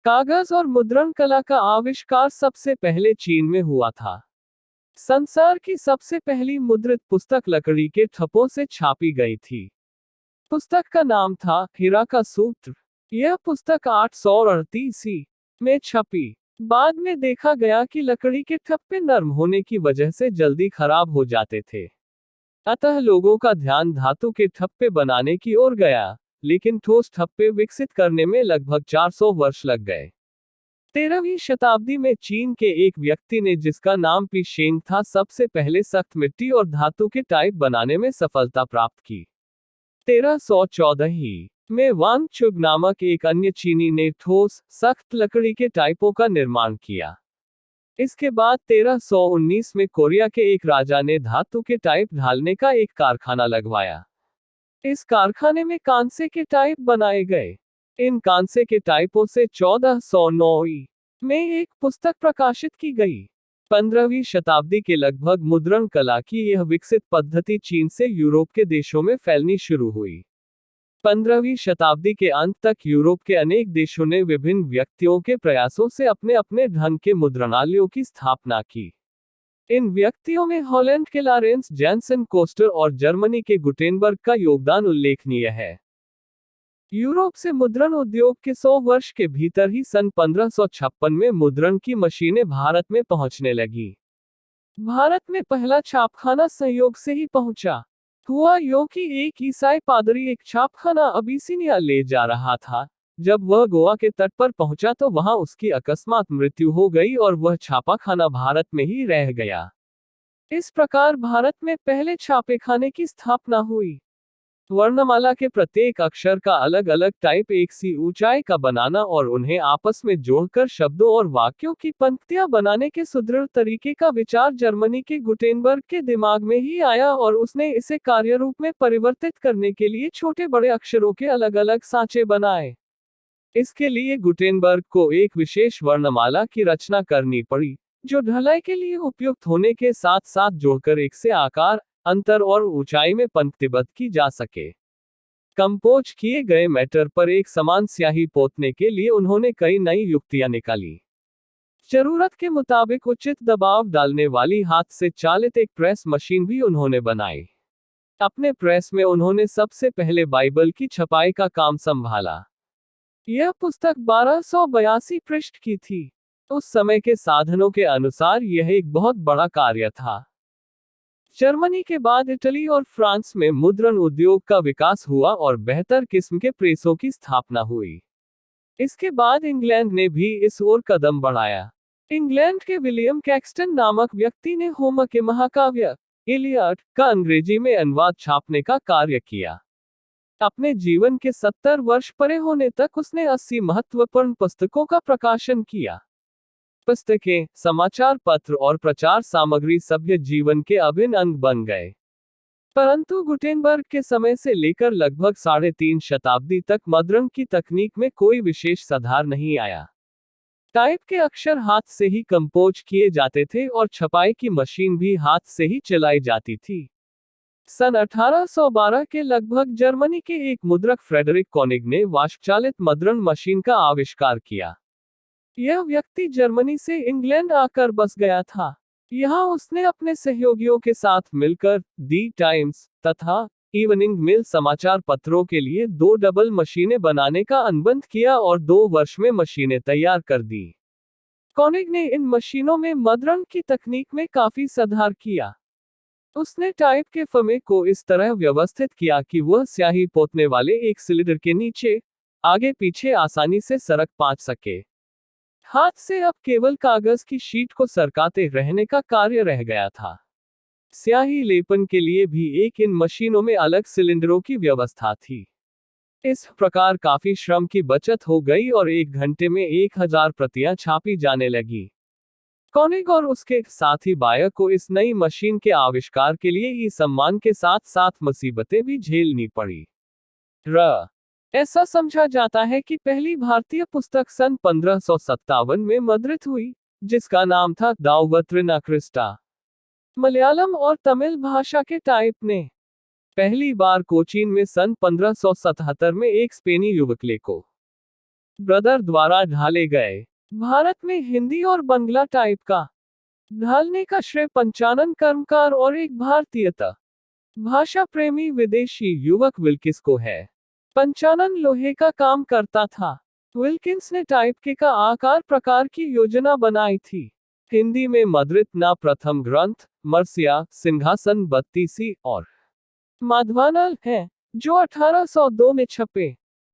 कागज और मुद्रण कला का आविष्कार सबसे पहले चीन में हुआ था। संसार की सबसे पहली मुद्रित पुस्तक लकड़ी के ठप्पों से छापी गई थी। पुस्तक का नाम था हीरा का सूत्र। यह पुस्तक 838 ईस्वी में छपी। बाद में देखा गया कि लकड़ी के ठप्पे नरम होने की वजह से जल्दी खराब हो जाते थे। अतः लोगों का ध्यान धातु के ठप्पे बनाने की ओर गया, लेकिन ठोस ठप्पे विकसित करने में लगभग 400 वर्ष लग गए। 13वीं शताब्दी में चीन के एक व्यक्ति ने, जिसका नाम पी शेंग था, सबसे पहले सख्त मिट्टी और धातु के टाइप बनाने में सफलता प्राप्त की। 1314 ही में वांग चुग नामक एक अन्य चीनी ने ठोस, सख्त लकड़ी के टाइपों का निर्माण किया। इसके बाद 1319 में कोरिया के एक राजा ने धातु के टाइप ढालने का एक कारखाना लगवाया। इस कारखाने में कांसे के टाइप बनाए गए। इन कांसे के टाइपों से 1409 में एक पुस्तक प्रकाशित की गई। 15वीं शताब्दी के लगभग मुद्रण कला की यह विकसित पद्धति चीन से यूरोप के देशों में फैलनी शुरू हुई। 15वीं शताब्दी के अंत तक यूरोप के अनेक देशों ने विभिन्न व्यक्तियों के प्रयासों से अपने अपने ढंग के मुद्रणालयों की स्थापना की। इन व्यक्तियों में हॉलैंड के लॉरेंस जैनसन कोस्टर और जर्मनी के गुटेनबर्ग का योगदान उल्लेखनीय है। यूरोप से मुद्रण उद्योग के 100 वर्ष के भीतर ही सन 1556 में मुद्रण की मशीनें भारत में पहुंचने लगी। भारत में पहला छापखाना संयोग से ही पहुंचा। हुआ यूं कि एक ईसाई पादरी एक छापखाना अबिसिनिया ले जा रहा था। जब वह गोवा के तट पर पहुंचा तो वहां उसकी अकस्मात मृत्यु हो गई और वह छापाखाना भारत में ही रह गया। इस प्रकार भारत में पहले छापेखाने की स्थापना हुई। वर्णमाला के प्रत्येक अक्षर का अलग अलग टाइप एक सी ऊंचाई का बनाना और उन्हें आपस में जोड़कर शब्दों और वाक्यों की पंक्तियां बनाने के सुदृढ़ तरीके का विचार जर्मनी के गुटेनबर्ग के दिमाग में ही आया और उसने इसे कार्यरूप में परिवर्तित करने के लिए छोटे बड़े अक्षरों के अलग अलग सांचे बनाए। इसके लिए गुटेनबर्ग को एक विशेष वर्णमाला की रचना करनी पड़ी, जो ढलाई के लिए उपयुक्त होने के साथ साथ जोड़कर एक से आकार, अंतर और ऊंचाई में पंक्तिबद्ध की जा सके। कंपोज किए गए मैटर पर एक समान स्याही पोतने के लिए उन्होंने कई नई युक्तियां निकाली। जरूरत के मुताबिक उचित दबाव डालने वाली हाथ से चालित एक प्रेस मशीन भी उन्होंने बनाई। अपने प्रेस में उन्होंने सबसे पहले बाइबल की छपाई का काम संभाला। यह पुस्तक 1282 पृष्ठ की थी। उस समय के साधनों के अनुसार यह एक बहुत बड़ा कार्य था। जर्मनी के बाद इटली और फ्रांस में मुद्रण उद्योग का विकास हुआ और बेहतर किस्म के प्रेसों की स्थापना हुई। इसके बाद इंग्लैंड ने भी इस ओर कदम बढ़ाया। इंग्लैंड के विलियम कैक्सटन नामक व्यक्ति ने होमर के महाकाव्य इलियड का अंग्रेजी में अनुवाद छापने का कार्य किया। अपने जीवन के 70 वर्ष पूरे होने तक उसने 80 महत्वपूर्ण पुस्तकों का प्रकाशन किया। पुस्तकें, समाचार पत्र और प्रचार सामग्री सभ्य जीवन के अभिन्न अंग बन गए। परंतु गुटेनबर्ग के समय से लेकर लगभग 3.5 शताब्दी तक मुद्रण की तकनीक में कोई विशेष सुधार नहीं आया। टाइप के अक्षर हाथ से ही कंपोज किए जाते थे और छपाई की मशीन भी हाथ से ही चलाई जाती थी। सन 1812 के लगभग जर्मनी के एक मुद्रक फ्रेडरिक कोनिग ने वाष्पचालित मुद्रण मशीन का आविष्कार किया। यह व्यक्ति जर्मनी से इंग्लैंड आकर बस गया था। यहाँ उसने अपने सहयोगियों के साथ मिलकर दी टाइम्स तथा इवनिंग मेल समाचार पत्रों के लिए 2 डबल मशीनें बनाने का अनुबंध किया और 2 वर्ष में मशीनें तैयार कर दी। कोनिग ने इन मशीनों में मुद्रण की तकनीक में काफी सुधार किया। उसने टाइप के फमे को इस तरह व्यवस्थित किया कि वह स्याही पोतने वाले एक सिलेंडर के नीचे, आगे पीछे आसानी से सरक पाँच सके। हाथ से अब केवल कागज की शीट को सरकाते रहने का कार्य रह गया था। स्याही लेपन के लिए भी इन मशीनों में अलग सिलेंडरों की व्यवस्था थी। इस प्रकार काफी श्रम की बचत हो गई और 1 घंटे में 1000 प्रतियां छापी जाने लगी। कोनिग और उसके साथी बायर को इस नई मशीन के आविष्कार के लिए ही सम्मान के साथ साथ मुसीबतें भी झेलनी पड़ी। ऐसा समझा जाता है कि पहली भारतीय पुस्तक सन 1557 में मुद्रित हुई, जिसका नाम था दाउवत्रिना क्रिस्टा। मलयालम और तमिल भाषा के टाइप ने पहली बार कोचीन में सन 1577 में एक स्पेनी युवक लेको ब्रदर द्वारा ढाले गए। भारत में हिंदी और बंगला टाइप का ढालने का श्रेय पंचानन कर्मकार और एक भारतीयता भाषा प्रेमी विदेशी युवक विल्किंस को है। पंचानन लोहे का काम करता था। विल्किंस ने टाइप के का आकार प्रकार की योजना बनाई थी। हिंदी में मद्रित ना प्रथम ग्रंथ मर्सिया सिंहासन बत्तीसी और माधवानल हैं, जो 1802 में छपे।